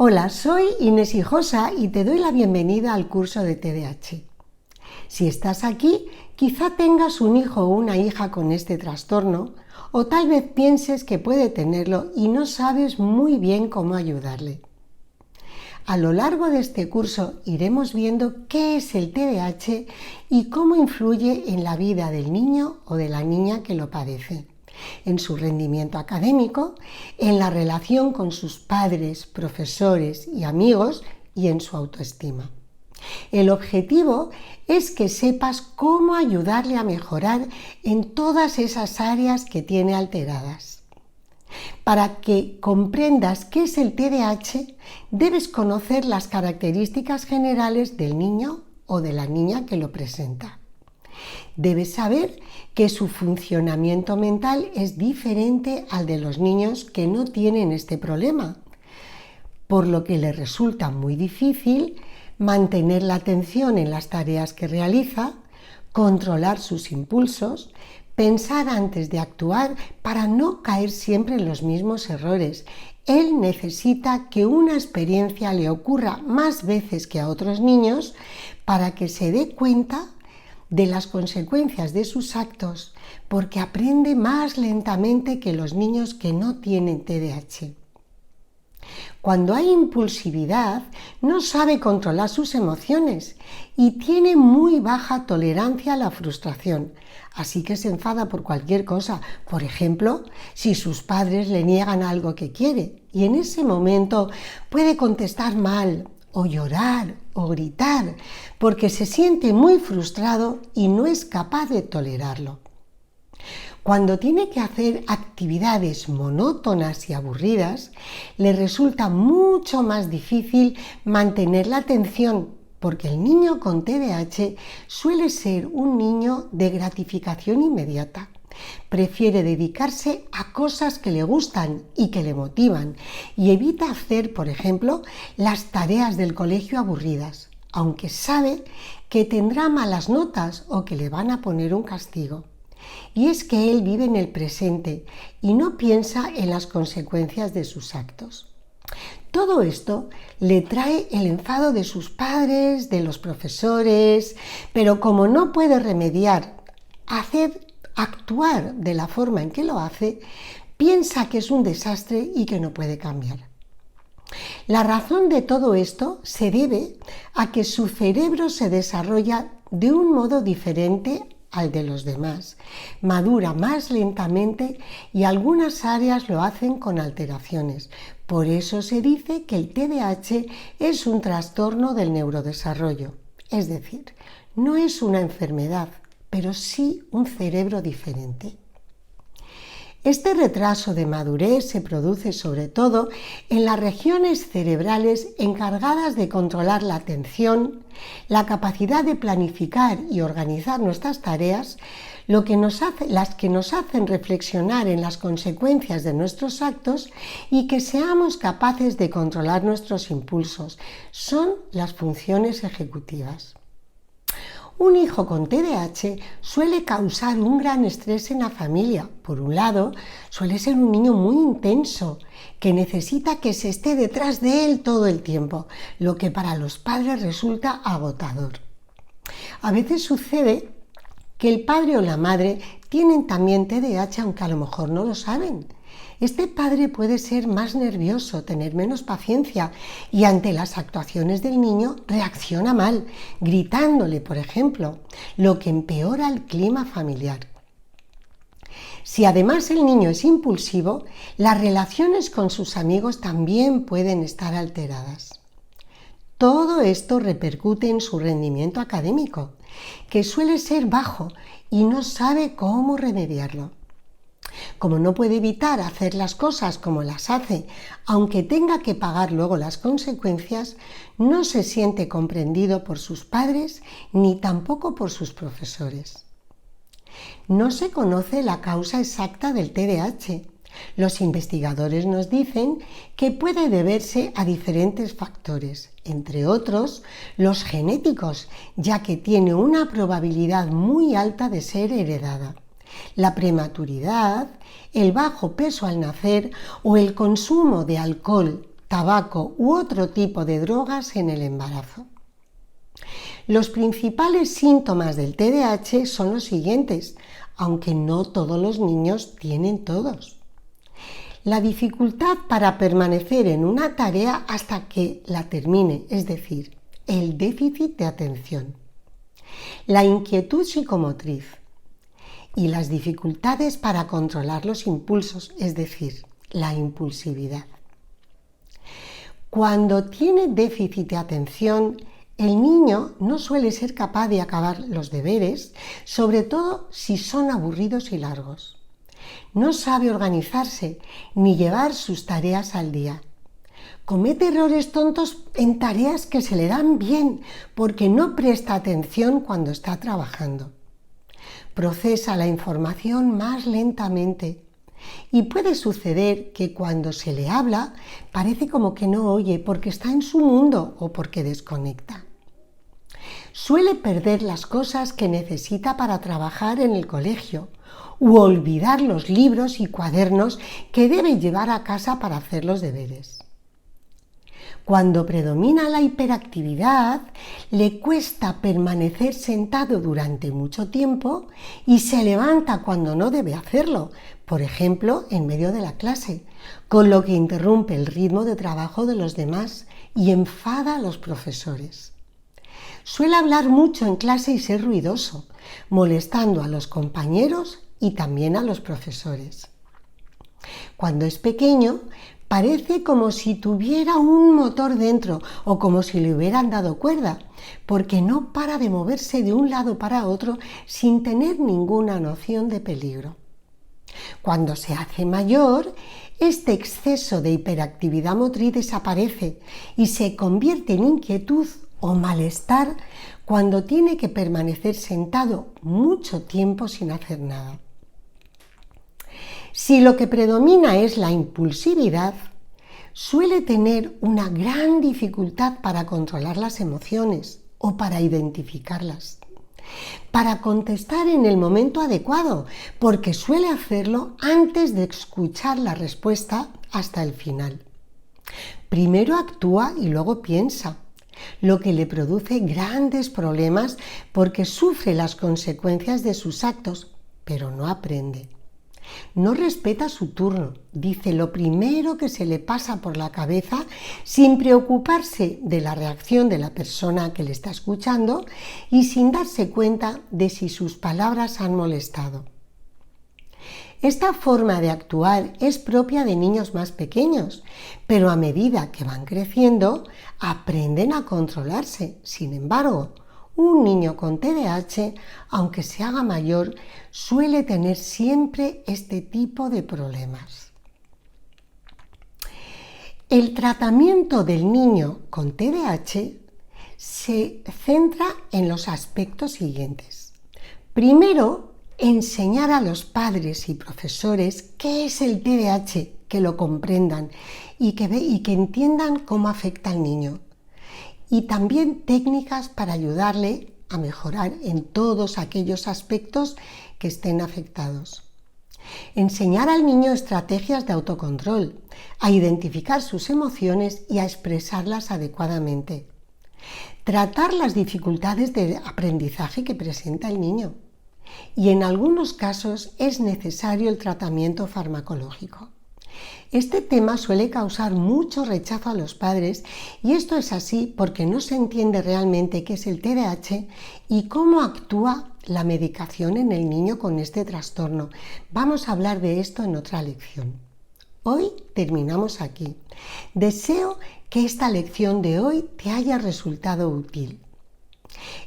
Hola, soy Inés Hijosa y te doy la bienvenida al curso de TDAH. Si estás aquí, quizá tengas un hijo o una hija con este trastorno, o tal vez pienses que puede tenerlo y no sabes muy bien cómo ayudarle. A lo largo de este curso iremos viendo qué es el TDAH y cómo influye en la vida del niño o de la niña que lo padece, en su rendimiento académico, en la relación con sus padres, profesores y amigos y en su autoestima. El objetivo es que sepas cómo ayudarle a mejorar en todas esas áreas que tiene alteradas. Para que comprendas qué es el TDAH, debes conocer las características generales del niño o de la niña que lo presenta. Debes saber que su funcionamiento mental es diferente al de los niños que no tienen este problema, por lo que le resulta muy difícil mantener la atención en las tareas que realiza, controlar sus impulsos, pensar antes de actuar para no caer siempre en los mismos errores. Él necesita que una experiencia le ocurra más veces que a otros niños para que se dé cuenta de las consecuencias de sus actos, porque aprende más lentamente que los niños que no tienen TDAH. Cuando hay impulsividad, no sabe controlar sus emociones y tiene muy baja tolerancia a la frustración, así que se enfada por cualquier cosa. Por ejemplo, si sus padres le niegan algo que quiere, y en ese momento puede contestar mal, o llorar, o gritar, porque se siente muy frustrado y no es capaz de tolerarlo. Cuando tiene que hacer actividades monótonas y aburridas, le resulta mucho más difícil mantener la atención, porque el niño con TDAH suele ser un niño de gratificación inmediata. Prefiere dedicarse a cosas que le gustan y que le motivan y evita hacer, por ejemplo, las tareas del colegio aburridas, aunque sabe que tendrá malas notas o que le van a poner un castigo. Y es que él vive en el presente y no piensa en las consecuencias de sus actos. Todo esto le trae el enfado de sus padres, de los profesores, pero como no puede remediar, actuar de la forma en que lo hace, piensa que es un desastre y que no puede cambiar. La razón de todo esto se debe a que su cerebro se desarrolla de un modo diferente al de los demás, madura más lentamente y algunas áreas lo hacen con alteraciones. Por eso se dice que el TDAH es un trastorno del neurodesarrollo, es decir, no es una enfermedad, pero sí un cerebro diferente. Este retraso de madurez se produce sobre todo en las regiones cerebrales encargadas de controlar la atención, la capacidad de planificar y organizar nuestras tareas, las que nos hacen reflexionar en las consecuencias de nuestros actos y que seamos capaces de controlar nuestros impulsos. Son las funciones ejecutivas. Un hijo con TDAH suele causar un gran estrés en la familia. Por un lado, suele ser un niño muy intenso, que necesita que se esté detrás de él todo el tiempo, lo que para los padres resulta agotador. A veces sucede que el padre o la madre tienen también TDAH, aunque a lo mejor no lo saben. Este padre puede ser más nervioso, tener menos paciencia y ante las actuaciones del niño reacciona mal, gritándole, por ejemplo, lo que empeora el clima familiar. Si además el niño es impulsivo, las relaciones con sus amigos también pueden estar alteradas. Todo esto repercute en su rendimiento académico, que suele ser bajo y no sabe cómo remediarlo. Como no puede evitar hacer las cosas como las hace, aunque tenga que pagar luego las consecuencias, no se siente comprendido por sus padres ni tampoco por sus profesores. No se conoce la causa exacta del TDAH. Los investigadores nos dicen que puede deberse a diferentes factores, entre otros los genéticos, ya que tiene una probabilidad muy alta de ser heredada. La prematuridad, el bajo peso al nacer o el consumo de alcohol tabaco u otro tipo de drogas en el embarazo. Los principales síntomas del TDAH son los siguientes, aunque no todos los niños tienen todos. La dificultad para permanecer en una tarea hasta que la termine, es decir, el déficit de atención. La inquietud psicomotriz y las dificultades para controlar los impulsos, es decir, la impulsividad. Cuando tiene déficit de atención, el niño no suele ser capaz de acabar los deberes, sobre todo si son aburridos y largos. No sabe organizarse ni llevar sus tareas al día. Comete errores tontos en tareas que se le dan bien porque no presta atención cuando está trabajando. Procesa la información más lentamente y puede suceder que cuando se le habla parece como que no oye porque está en su mundo o porque desconecta. Suele perder las cosas que necesita para trabajar en el colegio u olvidar los libros y cuadernos que debe llevar a casa para hacer los deberes. Cuando predomina la hiperactividad, le cuesta permanecer sentado durante mucho tiempo y se levanta cuando no debe hacerlo, por ejemplo, en medio de la clase, con lo que interrumpe el ritmo de trabajo de los demás y enfada a los profesores. Suele hablar mucho en clase y ser ruidoso, molestando a los compañeros y también a los profesores. Cuando es pequeño, parece como si tuviera un motor dentro o como si le hubieran dado cuerda, porque no para de moverse de un lado para otro sin tener ninguna noción de peligro. Cuando se hace mayor, este exceso de hiperactividad motriz desaparece y se convierte en inquietud o malestar cuando tiene que permanecer sentado mucho tiempo sin hacer nada. Si lo que predomina es la impulsividad, suele tener una gran dificultad para controlar las emociones o para identificarlas, para contestar en el momento adecuado, porque suele hacerlo antes de escuchar la respuesta hasta el final. Primero actúa y luego piensa, lo que le produce grandes problemas porque sufre las consecuencias de sus actos, pero no aprende. No respeta su turno, dice lo primero que se le pasa por la cabeza sin preocuparse de la reacción de la persona que le está escuchando y sin darse cuenta de si sus palabras han molestado. Esta forma de actuar es propia de niños más pequeños, pero a medida que van creciendo aprenden a controlarse. Sin embargo, un niño con TDAH, aunque se haga mayor, suele tener siempre este tipo de problemas. El tratamiento del niño con TDAH se centra en los aspectos siguientes. Primero, enseñar a los padres y profesores qué es el TDAH, que lo comprendan y que entiendan cómo afecta al niño. Y también técnicas para ayudarle a mejorar en todos aquellos aspectos que estén afectados. Enseñar al niño estrategias de autocontrol, a identificar sus emociones y a expresarlas adecuadamente. Tratar las dificultades de aprendizaje que presenta el niño. Y en algunos casos es necesario el tratamiento farmacológico. Este tema suele causar mucho rechazo a los padres y esto es así porque no se entiende realmente qué es el TDAH y cómo actúa la medicación en el niño con este trastorno. Vamos a hablar de esto en otra lección. Hoy terminamos aquí. Deseo que esta lección de hoy te haya resultado útil.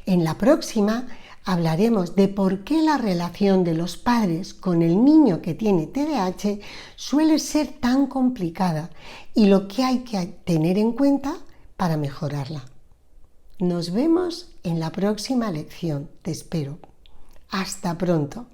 En la próxima hablaremos de por qué la relación de los padres con el niño que tiene TDAH suele ser tan complicada y lo que hay que tener en cuenta para mejorarla. Nos vemos en la próxima lección. Te espero. Hasta pronto.